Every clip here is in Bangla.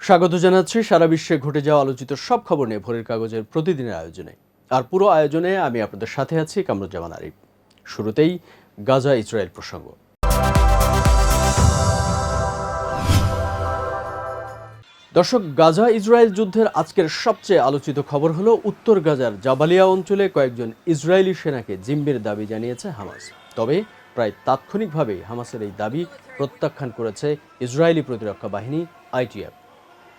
স্বাগত জানাচ্ছি সারা বিশ্বে ঘটে যাওয়া আলোচিত সব খবর নিয়ে ভোরের কাগজের প্রতিদিনের আয়োজনে। আর পুরো আয়োজনে আমি আপনাদের সাথে আছি কামরুজ্জামান আরিফ। শুরুতেই গাজা ইসরায়েল প্রসঙ্গ। দর্শক, গাজা ইসরায়েল যুদ্ধের আজকের সবচেয়ে আলোচিত খবর হলো উত্তর গাজার জাবালিয়া অঞ্চলে কয়েকজন ইসরায়েলি সেনাকে জিম্মির দাবি জানিয়েছে হামাস। তবে প্রায় তাৎক্ষণিকভাবেই হামাসের এই দাবি প্রত্যাখ্যান করেছে ইসরায়েলি প্রতিরক্ষা বাহিনী আইটিএফ।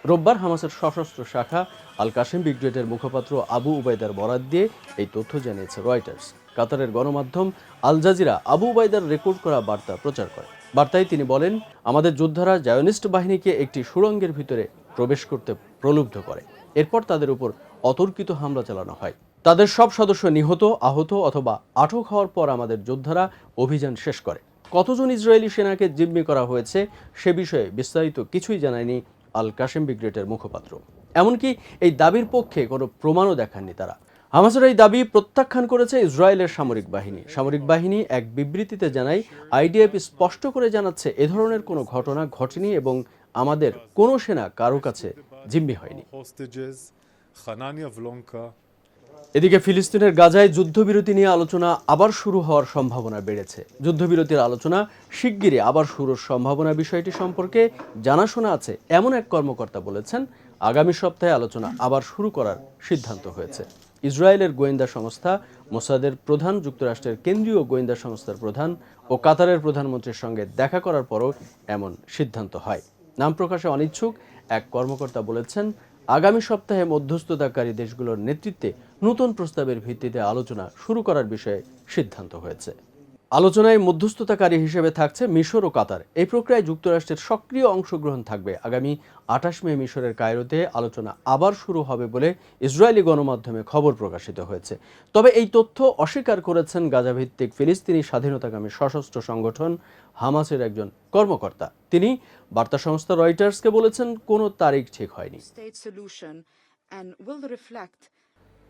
রোববার হামাসের সশস্ত্র শাখা আল কাসেম ব্রিগেডের মুখপাত্র আবু উবাইদার বরাত দিয়ে এই তথ্য জানিয়েছে রয়টার্স। কাতারের গণমাধ্যম আল জাজিরা আবু উবাইদার রেকর্ড করা বার্তা প্রচার করে। বার্তায় তিনি বলেন, আমাদের যোদ্ধারা জায়োনিস্ট বাহিনীকে একটি সুড়ঙ্গের ভিতরে প্রবেশ করতে প্রলুব্ধ করে। এরপর তাদের উপর অতর্কিত হামলা চালানো হয়। তাদের সব সদস্য নিহত, আহত অথবা আটক হওয়ার পর আমাদের যোদ্ধারা অভিযান শেষ করে। কতজন ইসরায়েলি সেনাকে জিম্মি করা হয়েছে সে বিষয়ে বিস্তারিত কিছুই জানায়নি আল কাসেম ব্রিগেডের মুখপাত্র। এমনকি এই দাবির পক্ষে কোনো প্রমাণও দেখাননি তারা। হামাসের এই দাবি প্রত্যাখ্যান করেছে ইসরায়েলের সামরিক বাহিনী এক বিবৃতিতে জানায়, আইডিএফ স্পষ্ট করে জানাচ্ছে এ ধরনের কোনো ঘটনা ঘটেনি এবং আমাদের কোনো সেনা কারো কাছে জিম্মি হয়নি। এদিকে ফিলিস্তিনের গাজায় যুদ্ধবিরতি নিয়ে আলোচনা আবার শুরু হওয়ার সম্ভাবনা বেড়েছে। যুদ্ধবিরতির আলোচনা শিগগিরই আবার শুরুর সম্ভাবনা বিষয়টি সম্পর্কে জানাশোনা আছে এমন এক কর্মকর্তা বলেছেন, আগামী সপ্তাহে আলোচনা আবার শুরু করার সিদ্ধান্ত হয়েছে। ইসরায়েলের গোয়েন্দা সংস্থা মোসাদের প্রধান, যুক্তরাষ্ট্রের কেন্দ্রীয় গোয়েন্দা সংস্থার প্রধান ও কাতারের প্রধানমন্ত্রীর সঙ্গে দেখা করার পরও এমন সিদ্ধান্ত হয়। নাম প্রকাশে অনিচ্ছুক এক কর্মকর্তা বলেছেন, আগামী সপ্তাহে মধ্যস্থতাকারী দেশগুলোর নেতৃত্বে নতুন প্রস্তাবের ভিত্তিতে আলোচনা শুরু করার বিষয়ে সিদ্ধান্ত হয়েছে। আলোচনায় মধ্যস্থতাকারী হিসেবে থাকছে মিশর ও কাতার। এই প্রক্রিয়ায় যুক্তরাষ্ট্রের সক্রিয় অংশগ্রহণ থাকবে। আগামী 28 মে মিশরের কায়রোতে আলোচনা আবার শুরু হবে বলে ইসরায়েলি গণমাধ্যমে খবর প্রকাশিত হয়েছে। তবে এই তথ্য অস্বীকার করেছেন গাজাভিত্তিক ফিলিস্তিনি স্বাধীনতাকামী সশস্ত্র সংগঠন হামাসের একজন কর্মকর্তা। তিনি বার্তা সংস্থা রয়টার্সকে বলেছেন, কোনো তারিখ ঠিক হয়নি।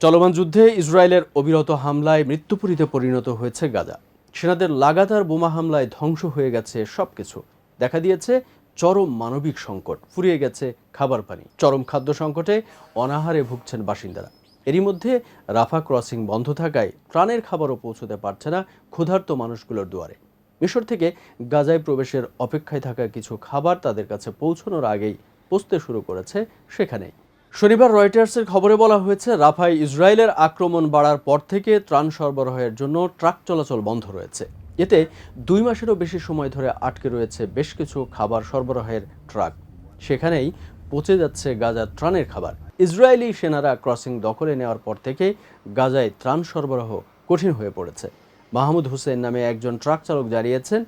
চলমান যুদ্ধে ইসরায়েলের অবিরত হামলায় মৃত্যুপুরীতে পরিণত হয়েছে গাজা। সেনাদের লাগাতার বোমা হামলায় ধ্বংস হয়ে গেছে সবকিছু। দেখা দিয়েছে চরম মানবিক সংকট, ফুরিয়ে গেছে খাবার পানি। চরম খাদ্য সংকটে অনাহারে ভুগছেন বাসিন্দারা। এরই মধ্যে রাফা ক্রসিং বন্ধ থাকায় ত্রাণের খাবারও পৌঁছতে পারছে না ক্ষুধার্ত মানুষগুলোর দুয়ারে। মিশর থেকে গাজায় প্রবেশের অপেক্ষায় থাকা কিছু খাবার তাদের কাছে পৌঁছানোর আগেই পৌঁছতে শুরু করেছে সেখানেই। শনিবার রয়টার্সের খবরে বলা হয়েছে, রাফায় ইসরায়েলের আক্রমণ বাড়ার পর থেকে ত্রাণ সরবরাহের জন্য ট্রাক চলাচল বন্ধ রয়েছে। এতে 2 মাসেরও বেশি সময় ধরে আটকে রয়েছে বেশ কিছু খাবার সরবরাহের ট্রাক। সেখানেই পচে যাচ্ছে গাজার ত্রাণের খাবার। ইসরায়েলি সেনারা ক্রসিং দখলে নেওয়ার পর থেকে গাজায় ত্রাণ সরবরাহ কঠিন হয়ে পড়েছে। মাহমুদ হুসেন নামে একজন ট্রাক চালক জানিয়েছেন,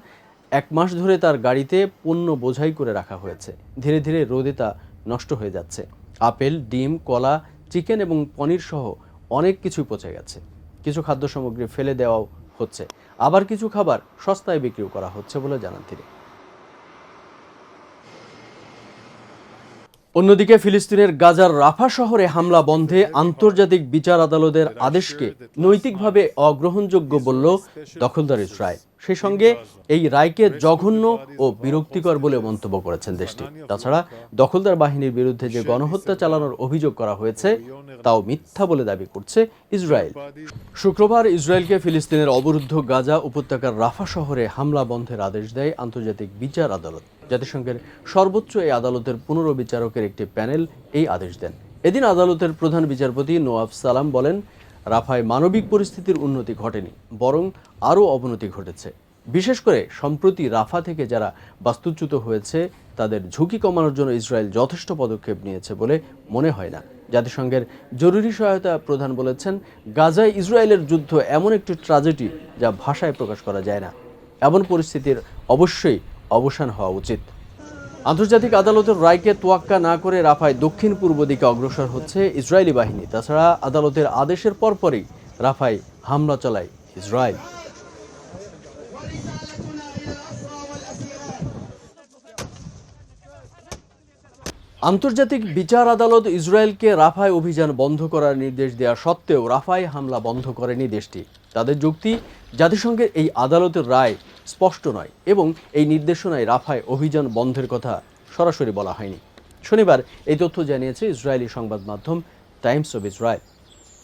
1 মাস ধরে তার গাড়িতে পণ্য বোঝাই করে রাখা হয়েছে। ধীরে ধীরে রোদে তা নষ্ট হয়ে যাচ্ছে। আপেল, ডিম, কলা, চিকেন এবং পনির সহ অনেক কিছুই পচে গেছে। কিছু খাদ্য সামগ্রী ফেলে দেওয়াও হচ্ছে, আবার কিছু খাবার সস্তায় বিক্রিও করা হচ্ছে বলে জানান তিনি। অন্যদিকে ফিলিস্তিনের গাজার রাফা শহরে হামলা বন্ধে আন্তর্জাতিক বিচার আদালতের আদেশকে নৈতিকভাবে অগ্রহণযোগ্য বলল দখলদার ইসরায়েল। সেই সঙ্গে এই রায়কে জঘন্য ও বিরক্তিকর বলে মন্তব্য করেছেন দেশটি। তাছাড়া দখলদার বাহিনীর বিরুদ্ধে যে গণহত্যা চালানোর অভিযোগ করা হয়েছে তাও মিথ্যা বলে দাবি করছে ইসরায়েল। শুক্রবার ইসরায়েলকে ফিলিস্তিনের অবরুদ্ধ গাজা উপত্যকার রাফা শহরে হামলা বন্ধের আদেশ দেয় আন্তর্জাতিক বিচার আদালত। জাতিসংঘের সর্বোচ্চ এই আদালতের 15 বিচারকের একটি প্যানেল এই আদেশ দেন। এদিন আদালতের প্রধান বিচারপতি নোয়াব সালাম বলেন, রাফায় মানবিক পরিস্থিতির উন্নতি ঘটেনি, বরং আরও অবনতি ঘটেছে। বিশেষ করে সম্প্রতি রাফা থেকে যারা বাস্তুচ্যুত হয়েছে তাদের ঝুঁকি কমানোর জন্য ইসরায়েল যথেষ্ট পদক্ষেপ নিয়েছে বলে মনে হয় না। জাতিসংঘের জরুরি সহায়তা প্রধান বলেছেন, গাজায় ইসরায়েলের যুদ্ধ এমন একটি ট্র্যাজেডি যা ভাষায় প্রকাশ করা যায় না। এমন পরিস্থিতির অবশ্যই অবসান হওয়া উচিত। আন্তর্জাতিক আদালতের রায়কে তোয়াক্কা না করে রাফায় দক্ষিণ পূর্ব দিকে অগ্রসর হচ্ছে ইসরায়েলি বাহিনী। তাছাড়া আদালতের আদেশের পরপরই রাফায় হামলা চালায় ইসরায়েল। আন্তর্জাতিক বিচার আদালত ইসরায়েলকে রাফায় অভিযান বন্ধ করার নির্দেশ দেওয়া সত্ত্বেও রাফায় হামলা বন্ধ করেনি দেশটি। তাদের যুক্তি, জাতিসংঘের এই আদালতের রায় স্পষ্ট নয় এবং এই নির্দেশনায় রাফায় অভিযান বন্ধের কথা সরাসরি বলা হয়নি। শনিবার এই তথ্য জানিয়েছে ইসরায়েলি সংবাদ মাধ্যম টাইমস অব ইসরায়েল।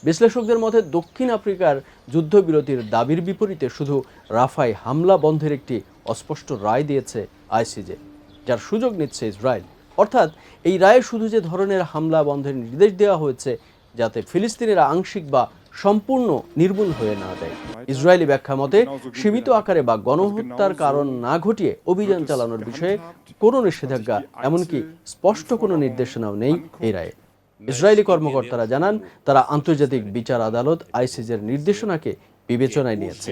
বিশ্লেষকদের মতে দক্ষিণ আফ্রিকার যুদ্ধবিরতির দাবির বিপরীতে শুধু রাফায় হামলা বন্ধের একটি অস্পষ্ট রায় দিয়েছে আইসিজে, যার সুযোগ নিচ্ছে ইসরায়েল। অর্থাৎ এই রায়ে শুধু যে ধরনের হামলা বন্ধের নির্দেশ দেওয়া হয়েছে যাতে ফিলিস্তিনিরা আংশিক বা সম্পূর্ণ নির্মূল হয়ে না যায়। ইসরায়েলি ব্যাখ্যা মতে সীমিত আকারে বা গণহত্যার কারণ না ঘটিয়ে অভিযান চালানোর বিষয়ে কোনো নিষেধাজ্ঞা, এমনকি স্পষ্ট কোনো নির্দেশনাও নেই এই রায়ে। ইসরায়েলি কর্মকর্তারা জানান তারা আন্তর্জাতিক বিচার আদালত আইসিজের নির্দেশনাকে বিবেচনায় নিয়েছে।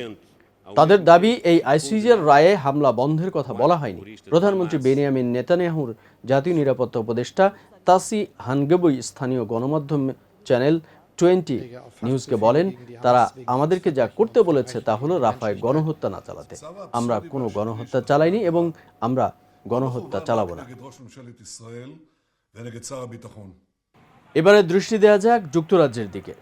তাদের দাবি, এই আইসিজের রায়ে হামলা বন্ধের কথা বলা হয়নি। প্রধানমন্ত্রী বেনিয়ামিন নেতানিয়াহুর জাতীয় নিরাপত্তা উপদেষ্টা তাসি হানগেবুই স্থানীয় গণমাধ্যম চ্যানেল 20 নিউজকে বলেন, তারা আমাদেরকে যা করতে বলেছে তা হলো রাফায় গণহত্যা না চালাতে। আমরা কোনো গণহত্যা চালাইনি এবং আমরা গণহত্যা চালাবো না। এবারে দৃষ্টি দেওয়া যাক যুক্তরাজ্যের দিকে।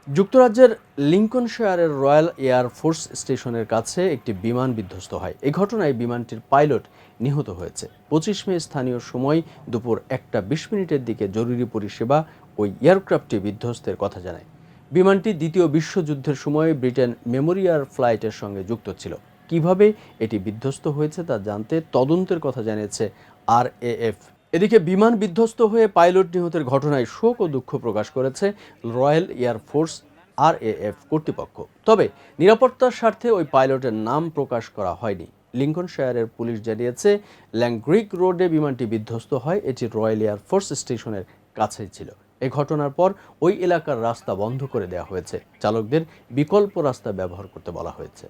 যুক্তরাজ্যের লিঙ্কনশায়ারের রয়্যাল এয়ার ফোর্স স্টেশনের কাছে একটি বিমান বিধ্বস্ত হয়। এই ঘটনায় বিমানটির পাইলট নিহত হয়েছে। 25 মে স্থানীয় সময় দুপুর 1:20 দিকে জরুরি পরিষেবা ওই এয়ারক্রাফটটি বিধ্বস্তের কথা জানায়। বিমানটি দ্বিতীয় বিশ্বযুদ্ধের সময় ব্রিটেন মেমোরিয়াল ফ্লাইটের সঙ্গে যুক্ত ছিল। কিভাবে এটি বিধ্বস্ত হয়েছে তা জানতে তদন্তের কথা জানিয়েছে RAF। এদিকে বিমান বিধ্বস্ত হয়ে পাইলট নিহতের ঘটনায় শোক ও দুঃখ প্রকাশ করেছে রয়্যাল এয়ার ফোর্স RAF কর্তৃপক্ষ। তবে নিরাপত্তার স্বার্থে ওই পাইলটের নাম প্রকাশ করা হয়নি। লিঙ্কনশায়ারের পুলিশ জানিয়েছে ল্যাংগ্রিক রোডে বিমানটি বিধ্বস্ত হয়। এটি রয়্যাল এয়ার ফোর্স স্টেশনের কাছেই ছিল। এই ঘটনার পর ওই এলাকার রাস্তা বন্ধ করে দেওয়া হয়েছে। চালকদের বিকল্প রাস্তা ব্যবহার করতে বলা হয়েছে।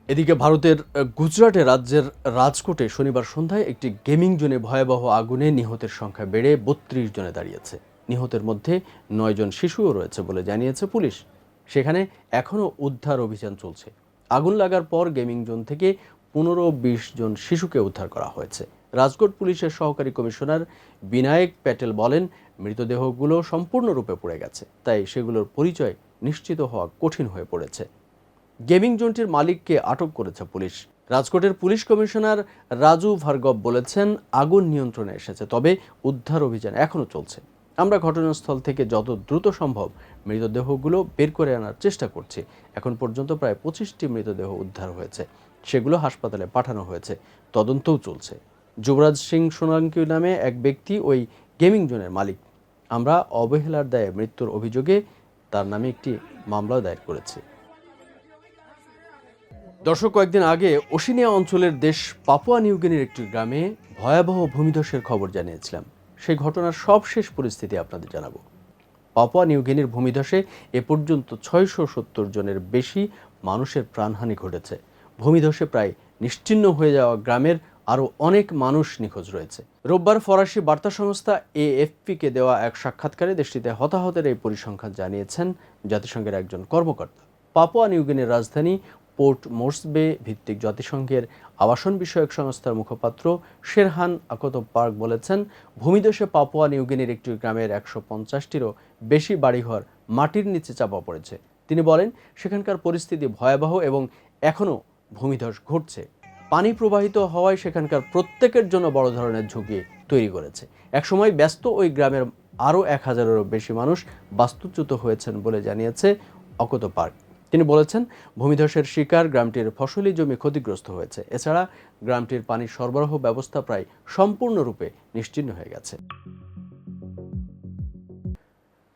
এদিকে ভারতের গুজরাটে রাজ্যের রাজকোটে শনিবার সন্ধ্যায় একটি গেমিং জোনে ভয়াবহ আগুনে নিহতের সংখ্যা বেড়ে 32 জনে দাঁড়িয়েছে। নিহতের মধ্যে 9 জন শিশুও রয়েছে বলে জানিয়েছে পুলিশ। সেখানে এখনও উদ্ধার অভিযান চলছে। আগুন লাগার পর গেমিং জোন থেকে 15-20 জন শিশুকে উদ্ধার করা হয়েছে। রাজকোট পুলিশের সহকারী কমিশনার বিনায়ক প্যাটেল বলেন, মৃতদেহগুলো সম্পূর্ণরূপে পুড়ে গেছে, তাই সেগুলোর পরিচয় নিশ্চিত হওয়া কঠিন হয়ে পড়েছে। গেমিং জোনটির মালিককে আটক করেছে পুলিশ। রাজকোটের পুলিশ কমিশনার রাজু ভার্গব বলেছেন, আগুন নিয়ন্ত্রণে এসেছে, তবে উদ্ধার অভিযান এখনও চলছে। আমরা ঘটনাস্থল থেকে যত দ্রুত সম্ভব মৃতদেহগুলো বের করে আনার চেষ্টা করছি। এখন পর্যন্ত প্রায় 25টি মৃতদেহ উদ্ধার হয়েছে, সেগুলো হাসপাতালে পাঠানো হয়েছে, তদন্তও চলছে। যুবরাজ সিং সোনাঙ্কি নামে এক ব্যক্তি ওই গেমিং জোনের মালিক। আমরা অবহেলার দায়ে মৃত্যুর অভিযোগে তার নামে একটি মামলা দায়ের করেছি। দর্শক, কয়েকদিন আগে ওশিনিয়া অঞ্চলের দেশ পাপুয়া নিউগিনির একটি গ্রামে ভয়াবহ ভূমিধসের খবর জানিয়েছিলাম। সেই ঘটনার সবশেষ পরিস্থিতি আপনাদের জানাবো। পাপুয়া নিউগিনির ভূমিধসে এ পর্যন্ত 670 জনের বেশি মানুষের প্রাণহানি ঘটেছে। ভূমিধসে প্রায় নিশ্চিহ্ন হয়ে যাওয়া গ্রামের আরও অনেক মানুষ নিখোঁজ রয়েছে। রোববার ফরাসি বার্তা সংস্থা AFP-কে দেওয়া এক সাক্ষাৎকারে দেশটিতে হতাহতের এই পরিসংখ্যান জানিয়েছেন জাতিসংঘের একজন কর্মকর্তা। পাপুয়া নিউগিনির রাজধানী পোর্ট মোর্সবে ভিত্তিক জাতিসংঘের আবাসন বিষয়ক সংস্থার মুখপাত্র শেরহান আকতো পার্ক বলেছেন, ভূমিধসে পাপুয়া নিউগিনির একটি গ্রামের 150টিরও বেশি বাড়িঘর মাটির নিচে চাপা পড়েছে। তিনি বলেন, সেখানকার পরিস্থিতি ভয়াবহ এবং এখনও ভূমিধস ঘটছে। পানি প্রবাহিত হওয়ায় সেখানকার প্রত্যেকের জন্য বড় ধরনের ঝুঁকি তৈরি করেছে। একসময় ব্যস্ত ওই গ্রামের আরও 1000-এরও বেশি মানুষ বাস্তুচ্যুত হয়েছেন বলে জানিয়েছে আকতো পার্ক। তিনি বলেছেন, ভূমিধসের শিকার গ্রামটির ফসলি জমি ক্ষতিগ্রস্ত হয়েছে। এছাড়া গ্রামটির পানির সরবরাহ ব্যবস্থা প্রায় সম্পূর্ণরূপে নিশ্চিহ্ন হয়ে গেছে।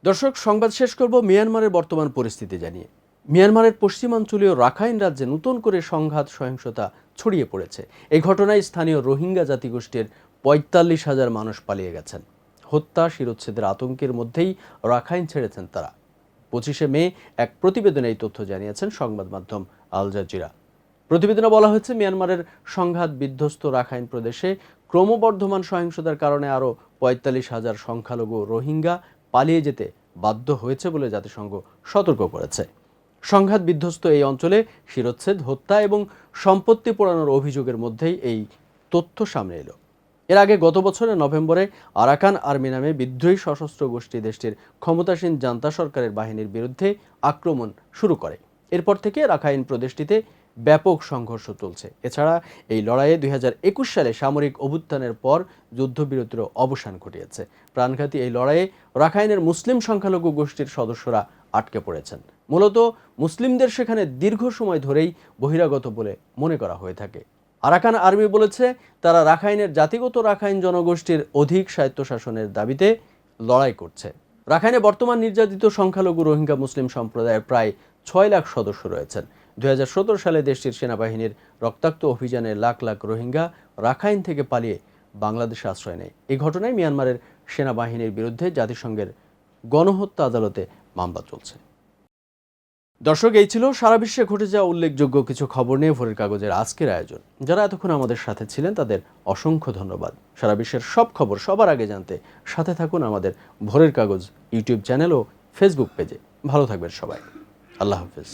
দর্শক, সংবাদ শেষ করব মিয়ানমারের বর্তমান পরিস্থিতি জানিয়ে। মিয়ানমারের পশ্চিমাঞ্চলীয় রাখাইন রাজ্যে নতুন করে সংঘাত সহিংসতা ছড়িয়ে পড়েছে। এই ঘটনায় স্থানীয় রোহিঙ্গা জাতিগোষ্ঠীর 45,000 মানুষ পালিয়ে গেছেন। হত্যা শিরোচ্ছেদের আতঙ্কের মধ্যেই রাখাইন ছেড়েছেন তারা। 25 মে এক প্রতিবেদনে এই তথ্য জানিয়েছেন সংবাদ মাধ্যম আল জাজিরা। প্রতিবেদনে বলা হয়েছে, মিয়ানমারের সংঘাত বিধ্বস্ত রাখাইন প্রদেশে ক্রমবর্ধমান সহিংসতার কারণে আরও 45,000 সংখ্যালঘু রোহিঙ্গা পালিয়ে যেতে বাধ্য হয়েছে বলে জাতিসংঘ সতর্ক করেছে। সংঘাত বিধ্বস্ত এই অঞ্চলে শিরোচ্ছেদ, হত্যা এবং সম্পত্তি পোড়ানোর অভিযোগের মধ্যেই এই তথ্য সামনে এলো। এর আগে গত বছরের নভেম্বরে আরাকান আর্মি নামে বিদ্রোহী সশস্ত্র গোষ্ঠী দেশটির ক্ষমতাসীন জান্তা সরকারের বাহিনীর বিরুদ্ধে আক্রমণ শুরু করে। এরপর থেকে রাখাইন প্রদেশটিতে ব্যাপক সংঘর্ষ চলছে। এছাড়া এই লড়াইয়ে 2021 সালে সামরিক অভ্যুত্থানের পর যুদ্ধবিরতিরও অবসান ঘটিয়েছে। প্রাণঘাতী এই লড়াইয়ে রাখাইনের মুসলিম সংখ্যালঘু গোষ্ঠীর সদস্যরা আটকে পড়েছেন। মূলত মুসলিমদের সেখানে দীর্ঘ সময় ধরেই বহিরাগত বলে মনে করা হয়ে থাকে। আরাকান আর্মি বলেছে তারা রাখাইনের জাতিগত রাখাইন জনগোষ্ঠীর অধিক স্বায়ত্তশাসনের দাবিতে লড়াই করছে। রাখাইনে বর্তমান নির্যাতিত সংখ্যালঘু রোহিঙ্গা মুসলিম সম্প্রদায়ের প্রায় 6 লাখ সদস্য রয়েছেন। 2017 সালে দেশটির সেনাবাহিনীর রক্তাক্ত অভিযানে লাখ লাখ রোহিঙ্গা রাখাইন থেকে পালিয়ে বাংলাদেশে আশ্রয় নেয়। এই ঘটনায় মিয়ানমারের সেনাবাহিনীর বিরুদ্ধে জাতিসংঘের গণহত্যা আদালতে মামলা চলছে। দর্শক, এই ছিল সারা বিশ্বে ঘটে যাওয়া উল্লেখযোগ্য কিছু খবর নিয়ে ভোরের কাগজের আজকের আয়োজন। যারা এতক্ষণ আমাদের সাথে ছিলেন তাদের অসংখ্য ধন্যবাদ। সারা বিশ্বের সব খবর সবার আগে জানতে সাথে থাকুন আমাদের ভোরের কাগজ ইউটিউব চ্যানেল ও ফেসবুক পেজে। ভালো থাকবেন সবাই। আল্লাহ হাফেজ।